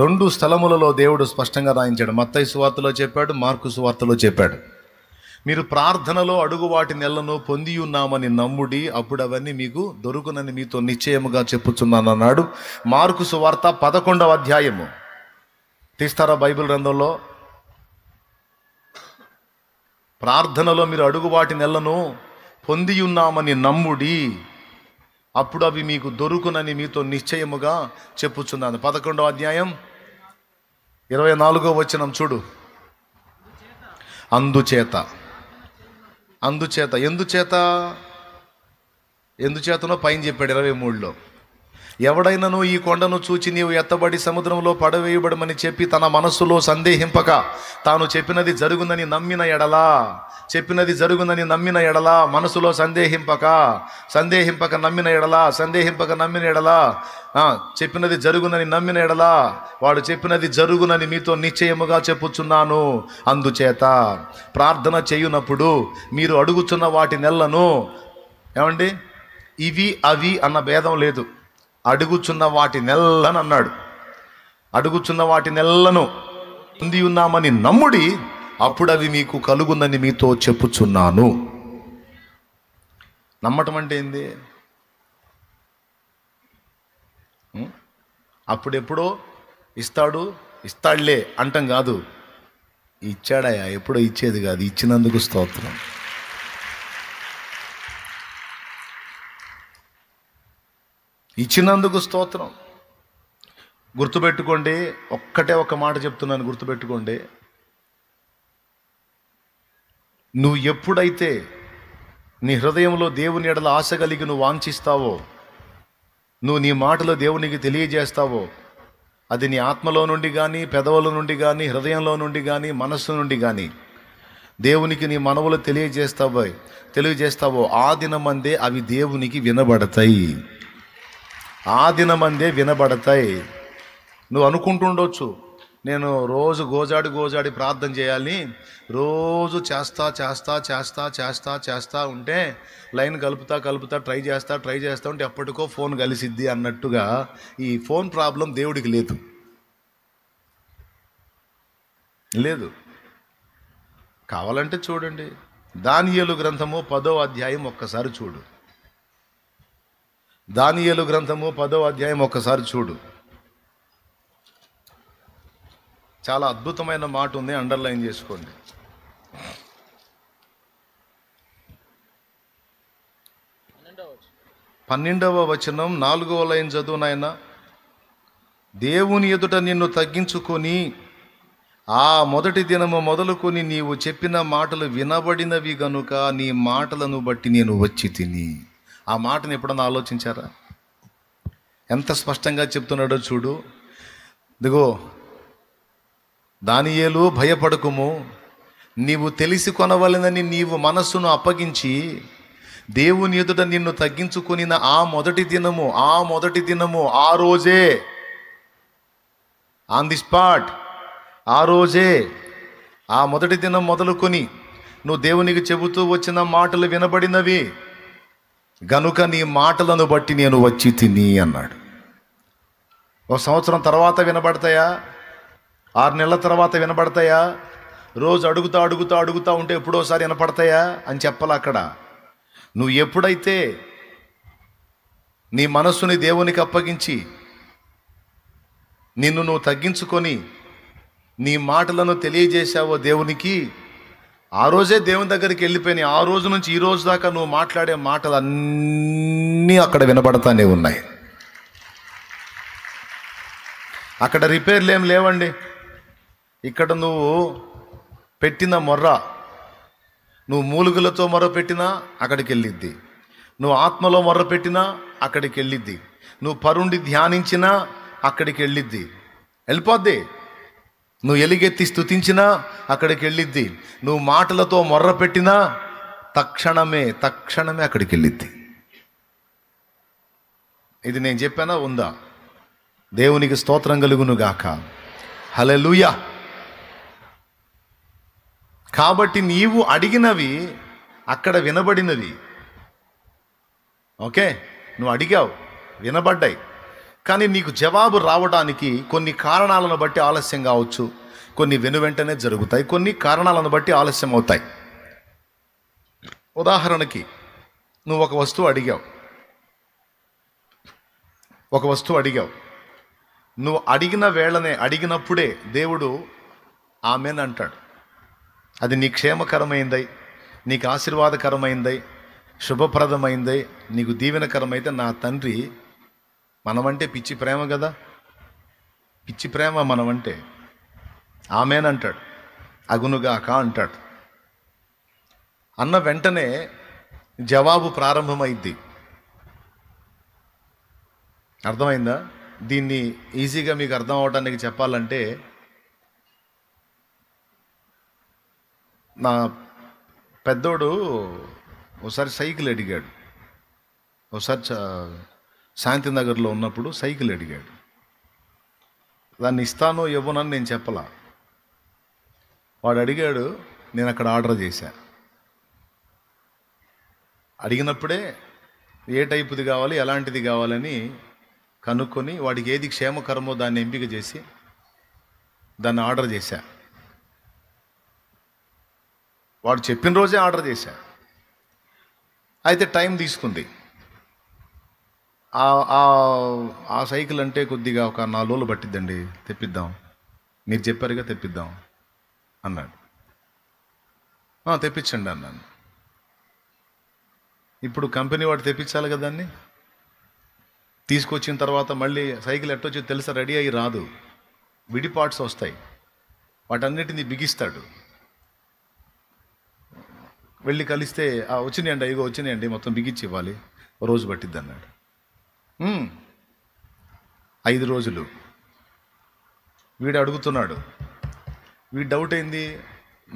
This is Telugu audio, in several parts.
రెండు స్థలములలో దేవుడు స్పష్టంగా రాయించాడు. మత్తయి సువార్తలో చెప్పాడు, మార్కు సువార్తలో చెప్పాడు. మీరు ప్రార్థనలో అడుగు వాటి నెలను పొంది ఉన్నామని నమ్ముడి, అప్పుడు అవన్నీ మీకు దొరుకునని మీతో నిశ్చయముగా చెప్పుచున్నాను అన్నాడు. మార్కు సువార్త 11వ అధ్యాయము తీస్తారా బైబిల్ గ్రంథంలో? ప్రార్థనలో మీరు అడుగు వాటి నెలను పొంది ఉన్నామని నమ్ముడి, అప్పుడు అవి మీకు దొరుకునని మీతో నిశ్చయముగా చెప్పుచున్నాను. 11వ అధ్యాయం 24వ వచనం చూడు. అందుచేత ఎందుచేతనో పైన చెప్పాడు 23లో. ఎవడైనను ఈ కొండను చూచి నీవు ఎత్తబడి సముద్రంలో పడవేయబడమని చెప్పి తన మనస్సులో సందేహింపక తాను చెప్పినది జరుగునని నమ్మిన ఎడలా మనసులో సందేహింపక నమ్మిన ఎడలా చెప్పినది జరుగునని నమ్మిన ఎడలా వాడు చెప్పినది జరుగునని మీతో నిశ్చయముగా చెప్పుచున్నాను. అందుచేత ప్రార్థన చేయునప్పుడు మీరు అడుగుచున్న వాటి నెలను, ఏమండి, ఇవి అవి అన్న భేదం లేదు, అడుగుచున్న వాటి నెల్లని అన్నాడు. అడుగుచున్న వాటి నెల్లను పొంది ఉన్నామని నమ్ముడి, అప్పుడు అవి మీకు కలుగునని మీతో చెప్పుచున్నాను. నమ్మటం అంటే ఏంది? అప్పుడెప్పుడో ఇస్తాడులే అంటాం కాదు. ఇచ్చాడయా, ఎప్పుడో ఇచ్చేది కాదు, ఇచ్చినందుకు స్తోత్రం. ఇచ్చినందుకు స్తోత్రం. గుర్తుపెట్టుకోండి, ఒక్క మాట చెప్తున్నాను, గుర్తుపెట్టుకోండి. నువ్వు ఎప్పుడైతే నీ హృదయంలో దేవుని ఎడల ఆశ కలిగి నువ్వు వాంఛిస్తావో, నువ్వు నీ మాటలో దేవునికి తెలియజేస్తావో, అది నీ ఆత్మలో నుండి కానీ, పెదవుల నుండి కానీ, హృదయంలో నుండి కానీ, మనస్సు నుండి కానీ దేవునికి నీ మనవులు తెలియజేస్తావో ఆ దినమందే అవి దేవునికి వినబడతాయి. నువ్వు అనుకుంటుండొచ్చు, నేను రోజు గోజాడి ప్రార్థన చేయాలి, రోజు చేస్తా ఉంటే లైన్ కలుపుతా ట్రై చేస్తా ఉంటే ఎప్పటికో ఫోన్ కలిసిద్ది అన్నట్టుగా ఈ ఫోన్ ప్రాబ్లం దేవుడికి లేదు. కావాలంటే చూడండి, దానియేలు గ్రంథము 10వ అధ్యాయం ఒక్కసారి చూడు. దానియేలు గ్రంథము 10వ అధ్యాయం ఒక్కసారి చూడు. చాలా అద్భుతమైన మాట ఉంది, అండర్లైన్ చేసుకోండి. పన్నెండవ వచనం 4వ లైన్ చదువు నాయన. దేవుని ఎదుట నిన్ను తగ్గించుకొని ఆ మొదటి దినము మొదలుకొని నీవు చెప్పిన మాటలు వినబడినవి గనుక నీ మాటలను బట్టి నేను వచ్చి తిని. ఆ మాటను ఎప్పుడన్నా ఆలోచించారా? ఎంత స్పష్టంగా చెప్తున్నాడో చూడు. ఇదిగో దానియేలు, భయపడకుము, నీవు తెలిసి కొనవలెనని నీవు మనస్సును అప్పగించి దేవుని ఎదుట నిన్ను తగ్గించుకొనిన ఆ మొదటి దినము ఆ రోజే, ఆన్ ది స్పాట్, ఆ రోజే, ఆ మొదటి దినం మొదలుకొని నువ్వు దేవునికి చెబుతూ వచ్చిన మాటలు వినబడినవి గనుక నీ మాటలను బట్టి నేను వచ్చి తిని అన్నాడు. 1 సంవత్సరం తర్వాత వినబడతాయా? 6 నెలల తర్వాత వినబడతాయా? రోజు అడుగుతా ఉంటే ఎప్పుడోసారి వినపడతాయా అని చెప్పాలి. అక్కడ నువ్వు ఎప్పుడైతే నీ మనస్సుని దేవునికి అప్పగించి నిన్ను నువ్వు తగ్గించుకొని నీ మాటలను తెలియజేశావో దేవునికి, ఆ రోజే దేవుని దగ్గరికి వెళ్ళిపోయినాయి. ఆ రోజు నుంచి ఈ రోజు దాకా నువ్వు మాట్లాడే మాటలు అన్నీ అక్కడ వినబడతానే ఉన్నాయి. అక్కడ రిపేర్లు ఏం లేవండి. ఇక్కడ నువ్వు పెట్టిన మొర్ర, నువ్వు మూలుగులతో మొర్ర పెట్టినా అక్కడికి వెళ్ళిద్ది, నువ్వు ఆత్మలో మొర్ర పెట్టినా అక్కడికి వెళ్ళిద్ది, నువ్వు పరుండి ధ్యానించినా అక్కడికి వెళ్ళిపోద్ది, నువ్వు ఎలుగెత్తి స్తుతించినా అక్కడికి వెళ్ళిద్ది, నువ్వు మాటలతో మొర్ర పెట్టినా తక్షణమే అక్కడికి వెళ్ళిద్ది. ఇది నేను చెప్పానా? ఉందా? దేవునికి స్తోత్రం కలుగును గాక. హల్లెలూయా. కాబట్టి నీవు అడిగినవి అక్కడ వినబడినవి. ఓకే, నువ్వు అడిగావు, వినబడ్డాయి. కానీ నీకు జవాబు రావడానికి కొన్ని కారణాలను బట్టి ఆలస్యం కావచ్చు, కొన్ని వెనువెంటనే జరుగుతాయి, కొన్ని కారణాలను బట్టి ఆలస్యం అవుతాయి. ఉదాహరణకి నువ్వు ఒక వస్తువు అడిగావు. నువ్వు అడిగినప్పుడే దేవుడు ఆమెన్ అంటాడు. అది నీ క్షేమకరమైందై, నీకు ఆశీర్వాదకరమైందై, శుభప్రదమైందై, నీకు దీవెనకరమైతే నా తండ్రి, మనమంటే పిచ్చి ప్రేమ కదా, పిచ్చి ప్రేమ మనమంటే, ఆమెన్ అంటాడు, అగునుగాక అంటాడు. అన్న వెంటనే జవాబు ప్రారంభమైద్ది. అర్థమైందా? దీన్ని ఈజీగా మీకు అర్థం అవడానికి చెప్పాలంటే, నా పెద్దోడు ఒకసారి సైకిల్ అడిగాడు. ఒకసారి శాంతినగర్లో ఉన్నప్పుడు సైకిల్ అడిగాడు. దాన్ని ఇస్తానో ఇవ్వనని నేను చెప్పలా. వాడు అడిగాడు, నేను అక్కడ ఆర్డర్ చేశా. అడిగినప్పుడే ఏ టైపుది కావాలి, ఎలాంటిది కావాలని కనుక్కొని వాడికి ఏది క్షేమకరమో దాన్ని ఎంపిక చేసి దాన్ని ఆర్డర్ చేశా. వాడు చెప్పిన రోజే ఆర్డర్ చేశా. అయితే టైం తీసుకుంది. ఆ సైకిల్ అంటే కొద్దిగా ఒక 4 రోజులు పట్టిద్దండి, తెప్పిద్దాం, మీరు చెప్పారుగా తెప్పిద్దాం అన్నాడు. తెప్పించండి అన్నాను. ఇప్పుడు కంపెనీ వాడు తెప్పించాలి కదా దాన్ని. తీసుకొచ్చిన తర్వాత మళ్ళీ సైకిల్ ఎట్టొచ్చో తెలుసా? రెడీ అయ్యి రాదు, విడి పార్ట్స్ వస్తాయి, వాటన్నిటిని బిగిస్తాడు. వెళ్ళి కలిస్తే వచ్చినాయండి, అయ్యో వచ్చినాయండి, మొత్తం బిగించి ఇవ్వాలి, రోజు పట్టిద్ది అన్నాడు. 5 రోజులు వీడు అడుగుతున్నాడు. వీడు డౌట్ అయింది,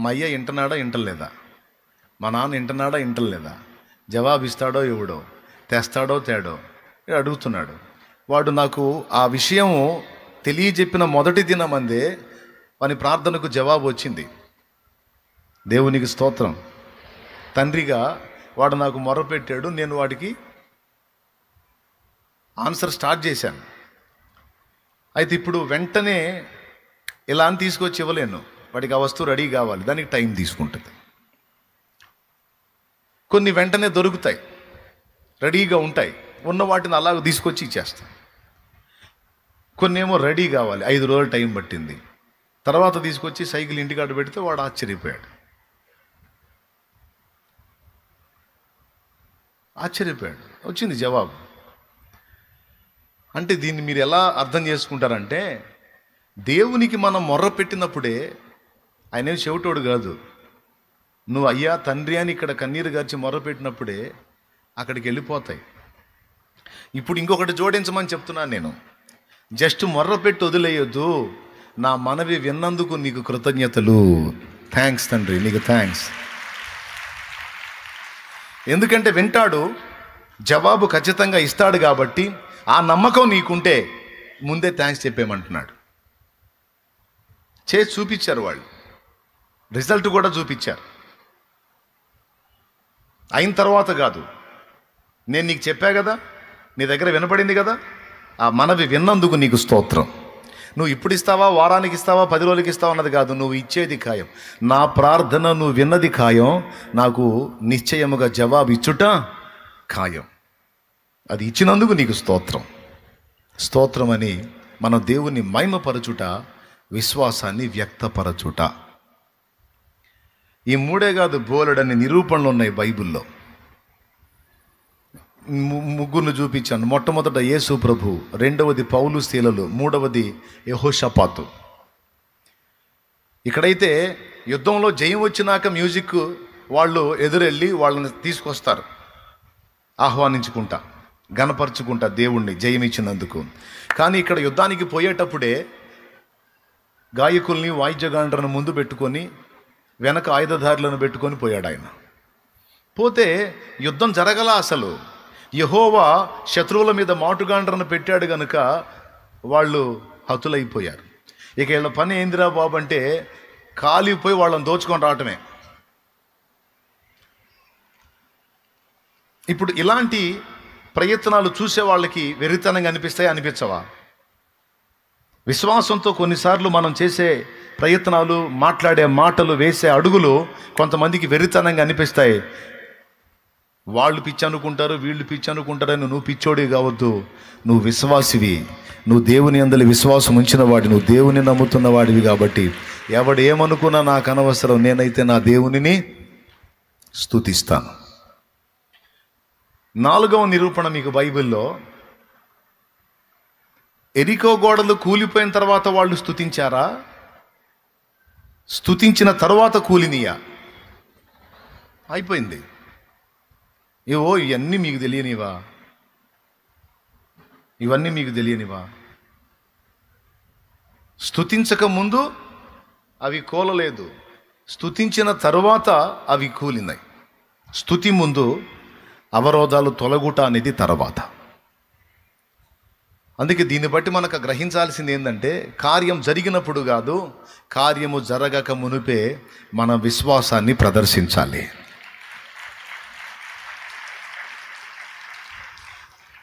మా అయ్య ఇంటనాడా ఇంటలేదా, మా నాన్న ఇంటనాడా ఇంటలేదా, జవాబు ఇస్తాడో ఇవ్వడో, తెస్తాడో తేడో అడుగుతున్నాడు. వాడు నాకు ఆ విషయం తెలియజెప్పిన మొదటి దినమందే వాని ప్రార్థనకు జవాబు వచ్చింది. దేవునికి స్తోత్రం. తండ్రిగా వాడు నాకు మొరపెట్టాడు, నేను వాడికి ఆన్సర్ స్టార్ట్ చేశాను. అయితే ఇప్పుడు వెంటనే ఇలా అని తీసుకొచ్చి ఇవ్వలేను, వాడికి ఆ వస్తువు రెడీ కావాలి, దానికి టైం తీసుకుంటుంది. కొన్ని వెంటనే దొరుకుతాయి, రెడీగా ఉంటాయి, ఉన్న వాటిని అలాగ తీసుకొచ్చి ఇచ్చేస్తాం. కొన్ని ఏమో రెడీ కావాలి, 5 రోజులు టైం పట్టింది. తర్వాత తీసుకొచ్చి సైకిల్ ఇంటికాడ పెడితే వాడు ఆశ్చర్యపోయాడు. వచ్చింది జవాబు. అంటే దీన్ని మీరు ఎలా అర్థం చేసుకుంటారంటే, దేవునికి మనం మొర్ర పెట్టినప్పుడే, ఆయన చెవిటోడు కాదు. నువ్వు అయ్యా తండ్రి అని ఇక్కడ కన్నీరు గార్చి మొర్ర పెట్టినప్పుడే అక్కడికి వెళ్ళిపోతాయి. ఇప్పుడు ఇంకొకటి జోడించమని చెప్తున్నాను నేను. జస్ట్ మొర్ర పెట్టి వదిలేయొద్దు, నా మనవి విన్నందుకు నీకు కృతజ్ఞతలు, థ్యాంక్స్ తండ్రి, నీకు థ్యాంక్స్. ఎందుకంటే వింటాడు, జవాబు ఖచ్చితంగా ఇస్తాడు కాబట్టి ఆ నమ్మకం నీకుంటే ముందే థ్యాంక్స్ చెప్పేయమంటున్నాడు. చేసి చూపించారు వాళ్ళు, రిజల్ట్ కూడా చూపించారు. అయిన తర్వాత కాదు, నేను నీకు చెప్పా కదా, నీ దగ్గర వినపడింది కదా, ఆ మనవి విన్నందుకు నీకు స్తోత్రం. నువ్వు ఇప్పుడు ఇస్తావా, వారానికి ఇస్తావా, 10 రోజులకి ఇస్తావా అన్నది కాదు, నువ్వు ఇచ్చేది ఖాయం. నా ప్రార్థన నువ్వు విన్నది ఖాయం, నాకు నిశ్చయముగా జవాబు ఇచ్చుట ఖాయం. అది ఇచ్చినందుకు నీకు స్తోత్రం. స్తోత్రం అని మనం దేవుని మహిమపరచుట, విశ్వాసాన్ని వ్యక్తపరచుట. ఈ 3 కాదు, బోలెడన్ని నిరూపణలు ఉన్నాయి బైబిల్లో. 3 చూపించాను. మొట్టమొదట యేసు ప్రభు, రెండవది పౌలు శీలలు, మూడవది యెహోషాపాతు. ఇక్కడైతే యుద్ధంలో జయం వచ్చినాక మ్యూజిక్ వాళ్ళు ఎదురెళ్ళి వాళ్ళని తీసుకొస్తారు, ఆహ్వానించుకుంటా, గణపరుచుకుంటా దేవుణ్ణి జయమిచ్చినందుకు. కానీ ఇక్కడ యుద్ధానికి పోయేటప్పుడే గాయకుల్ని, వాయిద్యగాండ్రను ముందు పెట్టుకొని వెనక ఆయుధధారులను పెట్టుకొని పోయాడు ఆయన. పోతే యుద్ధం జరగల. అసలు యెహోవా శత్రువుల మీద మాటుగాండ్రను పెట్టాడు గనుక వాళ్ళు హతులైపోయారు. ఇక వీళ్ళ పని ఏందిరా బాబు అంటే, కాలిపోయి వాళ్ళని దోచుకొని రావటమే. ఇప్పుడు ఇలాంటి ప్రయత్నాలు చూసే వాళ్ళకి వెర్రితనంగా అనిపిస్తాయి, అనిపించవా? విశ్వాసంతో కొన్నిసార్లు మనం చేసే ప్రయత్నాలు, మాట్లాడే మాటలు, వేసే అడుగులు కొంతమందికి వెర్రితనంగా అనిపిస్తాయి. వాళ్ళు పిచ్చి అనుకుంటారు, వీళ్ళు పిచ్చి అనుకుంటారని నువ్వు పిచ్చోడి కావద్దు. నువ్వు విశ్వాసివి, నువ్వు దేవుని యందలి విశ్వాసం ఉంచిన వాడి, నువ్వు దేవుని నమ్ముతున్న వాడివి. కాబట్టి ఎవడు ఏమనుకున్నా నాకు అనవసరం, నేనైతే నా దేవునిని స్తుతిస్తాను. 4వ నిరూపణ మీకు బైబిల్లో, ఎరికో గోడలు కూలిపోయిన తర్వాత వాళ్ళు స్తుతించారా? స్తుతించిన తర్వాత కూలినియా? అయిపోయింది. ఇవన్నీ మీకు తెలియనివా? ఇవన్నీ మీకు తెలియనివా? స్తుతించక ముందు అవి కూలలేదు, స్తుతించిన తరువాత అవి కూలినాయి. స్తుతి ముందు, అవరోధాలు తొలగుట అనేది తర్వాత. అందుకే దీన్ని బట్టి మనకు గ్రహించాల్సింది ఏంటంటే, కార్యం జరిగినప్పుడు కాదు, కార్యము జరగక మునిపే మన విశ్వాసాన్ని ప్రదర్శించాలి.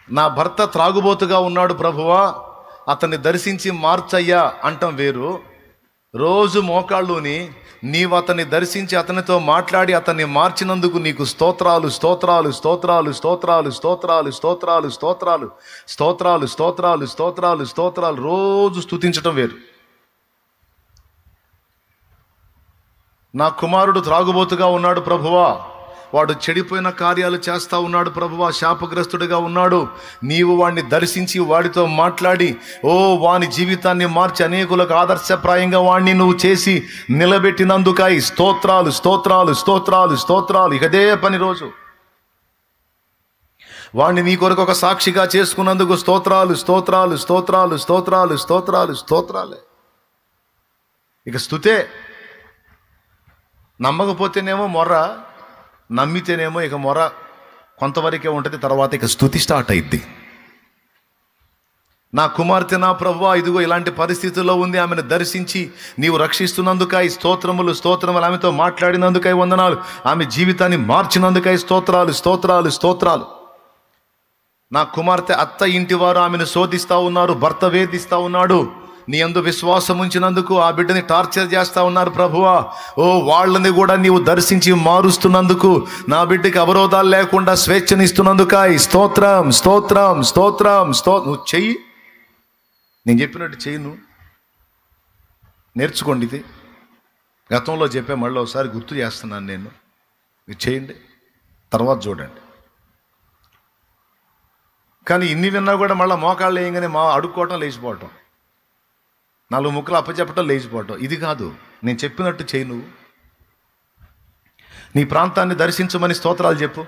నా భర్త త్రాగుబోతుగా ఉన్నాడు ప్రభువా, అతన్ని దర్శించి మార్చయ్యా అంటాం వేరు. రోజు మోకాళ్ళుని నీవు అతన్ని దర్శించి అతనితో మాట్లాడి అతన్ని మార్చినందుకు నీకు స్తోత్రాలు, స్తోత్రాలు, స్తోత్రాలు, స్తోత్రాలు, స్తోత్రాలు, స్తోత్రాలు, స్తోత్రాలు, స్తోత్రాలు, స్తోత్రాలు, స్తోత్రాలు, స్తోత్రాలు రోజు స్తుతించటం వేరు. నా కుమారుడు త్రాగుబోతుగా ఉన్నాడు ప్రభువా, వాడు చెడిపోయిన కార్యాలు చేస్తూ ఉన్నాడు ప్రభువా, శాపగ్రస్తుడిగా ఉన్నాడు, నీవు వాడిని దర్శించి వాడితో మాట్లాడి వాని జీవితాన్ని మార్చి అనేకులకు ఆదర్శప్రాయంగా వాడిని నువ్వు చేసి నిలబెట్టినందుకై స్తోత్రాలు, స్తోత్రాలు, స్తోత్రాలు, స్తోత్రాలు. ఇకదే పని రోజు. వాడిని నీ కొరకు ఒక సాక్షిగా చేసుకున్నందుకు స్తోత్రాలు, స్తోత్రాలు, స్తోత్రాలు, స్తోత్రాలు, స్తోత్రాలు, స్తోత్రాలే. ఇక స్తుతే. నమ్మకపోతేనేమో మొర్ర, నమ్మితేనేమో ఇక మొర కొంతవరకే ఉంటుంది, తర్వాత ఇక స్తుతి స్టార్ట్ అయింది. నా కుమార్తె నా ప్రభువా ఇదిగో ఇలాంటి పరిస్థితుల్లో ఉంది, ఆమెను దర్శించి నీవు రక్షిస్తున్నందుకై స్తోత్రములు, స్తోత్రములు, ఆమెతో మాట్లాడినందుకై వందనాలు, ఆమె జీవితాన్ని మార్చినందుకై స్తోత్రాలు, స్తోత్రాలు, స్తోత్రాలు. నా కుమార్తె అత్త ఇంటి వారు ఆమెను శోధిస్తూ ఉన్నారు, భర్త వేధిస్తూ ఉన్నాడు, నీ యందు విశ్వాసం ఉంచినందుకు ఆ బిడ్డని టార్చర్ చేస్తూ ఉన్నారు ప్రభువా, వాళ్ళని కూడా నీవు దర్శించి మారుస్తున్నందుకు, నా బిడ్డకి అవరోధాలు లేకుండా స్వేచ్ఛనిస్తున్నందుకై స్తోత్రం, స్తోత్రం, స్తోత్రం, నువ్వు చెయ్యి, నేను చెప్పినట్టు చెయ్యి. నువ్వు నేర్చుకోండి. ఇది గతంలో చెప్పే, మళ్ళీ ఒకసారి గుర్తు చేస్తున్నాను నేను. మీరు చేయండి, తర్వాత చూడండి. కానీ ఇన్ని విన్నా కూడా మళ్ళీ మోకాళ్ళు వేయగానే అడుక్కోవటం, లేచిపోవటం, 4 ముక్కలు అప్పచెప్పటం, లేచిపోవటం, ఇది కాదు. నేను చెప్పినట్టు చేయి. నువ్వు నీ ప్రాంతాన్ని దర్శించమని స్తోత్రాలు చెప్పు.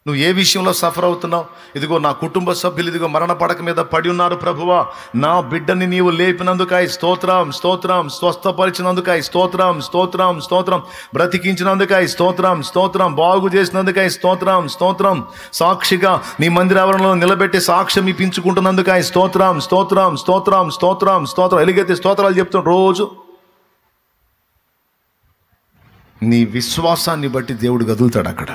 నువ్వు ఏ విషయంలో సఫర్ అవుతున్నావు? ఇదిగో నా కుటుంబ సభ్యులు ఇదిగో మరణ పడక మీద పడి ఉన్నారు ప్రభువా, నా బిడ్డని నీవు లేపినందుకై స్తోత్రం, స్తోత్రం, స్వస్థపరిచినందుకై స్తోత్రం, స్తోత్రం, స్తోత్రం, బ్రతికించినందుకై స్తోత్రం, స్తోత్రం, బాగు చేసినందుకై స్తోత్రం, స్తోత్రం, సాక్షిగా నీ మందిరావరణలో నిలబెట్టి సాక్ష్యం ఇప్పించుకుంటున్నందుకై స్తోత్రం, స్తోత్రం, స్తోత్రం, స్తోత్రం, స్తోత్రం. ఎలుగైతే స్తోత్రాలు చెప్తాం రోజు. నీ విశ్వాసాన్ని బట్టి దేవుడు కదులుతాడు అక్కడ.